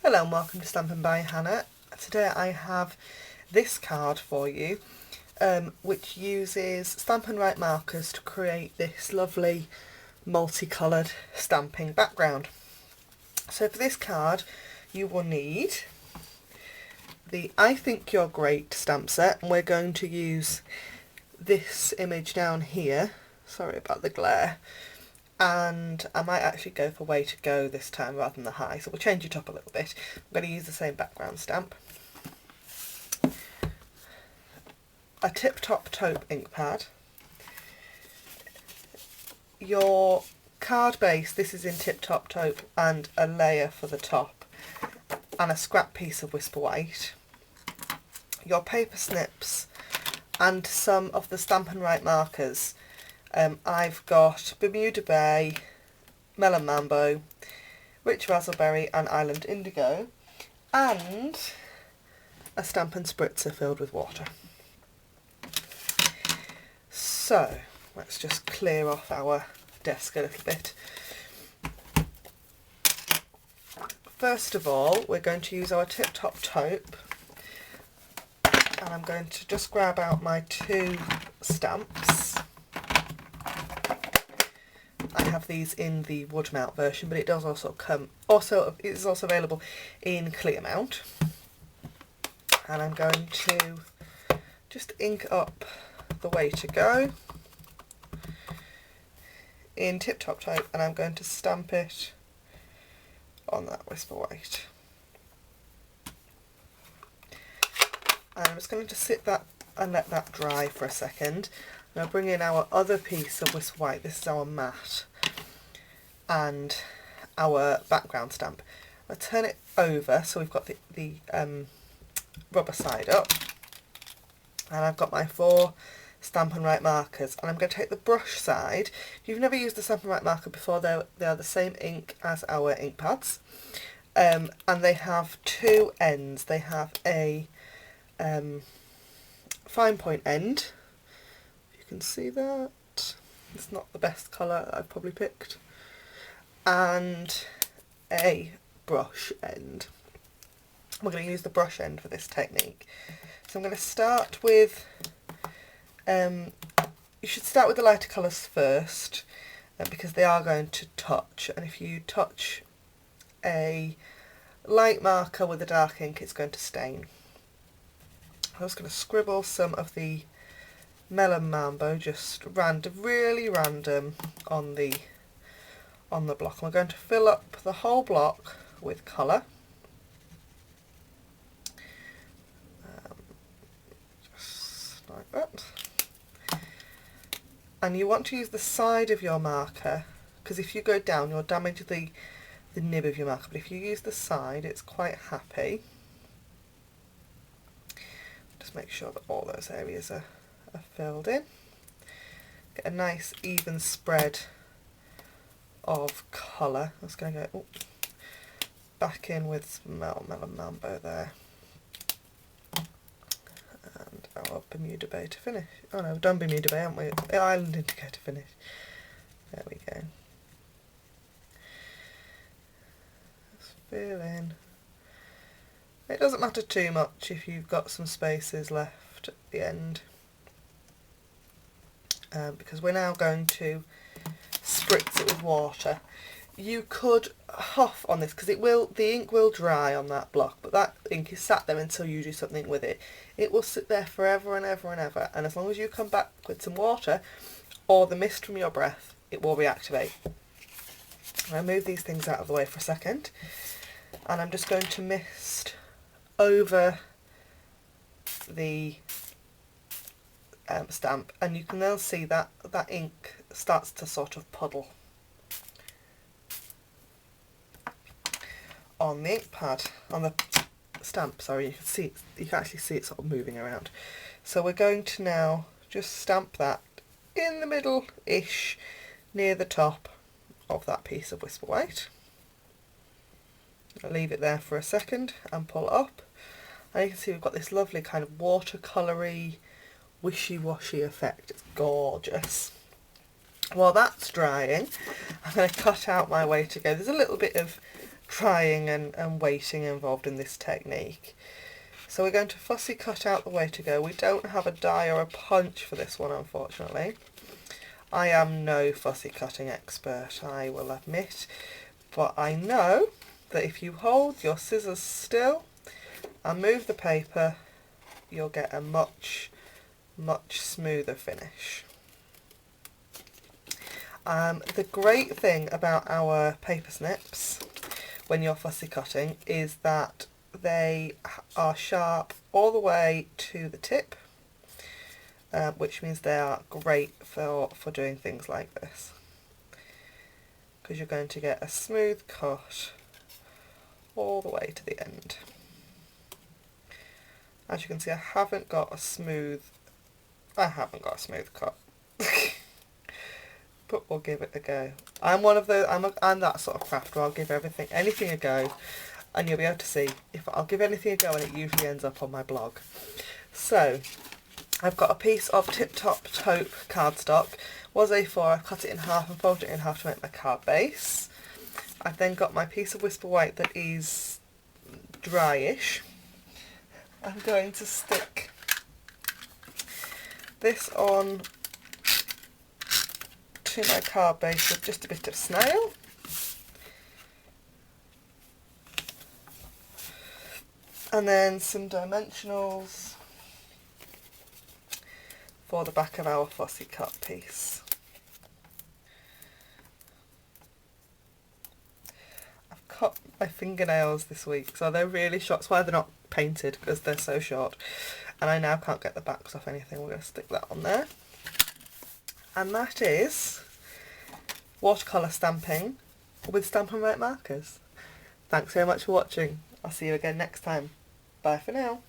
Hello and welcome to Stampin' by Hannah. Today I have this card for you which uses Stampin' Write Markers to create this lovely multicoloured stamping background. So for this card you will need the I Think You're Great stamp set, and we're going to use this image down here, sorry about the glare, and I might actually go for Way to Go this time rather than the high, so we'll change it up a little bit. I'm going to use the same background stamp. A Tip Top Taupe ink pad. Your card base, this is in Tip Top Taupe, and a layer for the top, and a scrap piece of Whisper White. Your paper snips and some of the Stampin' Write markers. I've got Bermuda Bay, Melon Mambo, Rich Razzleberry and Island Indigo, and a Stampin' Spritzer filled with water. So let's just clear off our desk a little bit. First of all, we're going to use our Tip Top Taupe, and I'm going to just grab out my two stamps. I have these in the wood mount version, but it does also it's also available in clear mount. And I'm going to just ink up the Way to Go in Tip Top Taupe, and I'm going to stamp it on that Whisper White. And I'm just going to sit that and let that dry for a second. Now bring in our other piece of Whisper White. This is our matte and our background stamp. I'll turn it over so we've got the rubber side up, and I've got my 4 Stampin' Write markers, and I'm going to take the brush side. If you've never used the Stampin' Write marker before, they are the same ink as our ink pads, and they have 2 ends. They have a fine point end. You can see that. It's not the best colour I've probably picked. And a brush end. We're going to use the brush end for this technique. So I'm going to start with, you should start with the lighter colours first, because they are going to touch, and if you touch a light marker with a dark ink, it's going to stain. I'm just going to scribble some of the Melon Mambo, just random, really random, on the block. And we're going to fill up the whole block with colour. Just like that. And you want to use the side of your marker, because if you go down you'll damage the nib of your marker, but if you use the side it's quite happy. Just make sure that all those areas are filled in. Get a nice even spread of colour. I'm just going to go back in with some Melon Mambo there. And our Bermuda Bay to finish. Oh no, we've done Bermuda Bay, haven't we? Island Indigo to finish. There we go. Just fill in. It doesn't matter too much if you've got some spaces left at the end, because we're now going to spritz it with water. You could huff on this, because the ink will dry on that block, but that ink is sat there until you do something with it. It will sit there forever and ever and ever, and as long as you come back with some water or the mist from your breath, it will reactivate. I'll move these things out of the way for a second, and I'm just going to mist over the stamp, and you can now see that ink starts to sort of puddle on the ink pad, on the stamp, sorry, you can actually see it sort of moving around. So we're going to now just stamp that in the middle-ish, near the top of that piece of Whisper White. I'll leave it there for a second and pull it up, and you can see we've got this lovely kind of watercolour-y, wishy-washy effect. It's gorgeous. While that's drying, I'm going to cut out my Way to Go. There's a little bit of trying and waiting involved in this technique. So we're going to fussy cut out the way to go. We don't have a die or a punch for this one, unfortunately. I am no fussy cutting expert, I will admit, but I know that if you hold your scissors still and move the paper, you'll get a much smoother finish. The great thing about our paper snips when you're fussy cutting is that they are sharp all the way to the tip, which means they are great for doing things like this, because you're going to get a smooth cut all the way to the end. As you can see, I haven't got a smooth cut. But we'll give it a go. I'm one of those, I'm that sort of crafter. I'll give anything a go, and you'll be able to see if I'll give anything a go, and it usually ends up on my blog. So I've got a piece of Tip Top taupe cardstock. Was A4, I've cut it in half and folded it in half to make my card base. I've then got my piece of Whisper White that is dryish. I'm going to stick this on to my card base with just a bit of snail. And then some dimensionals for the back of our fussy cut piece. I've cut my fingernails this week, so they're really short. That's why they're not painted, because they're so short. And I now can't get the backs off anything. We're going to stick that on there. And that is watercolour stamping with Stampin Write markers. Thanks so much for watching. I'll see you again next time. Bye for now.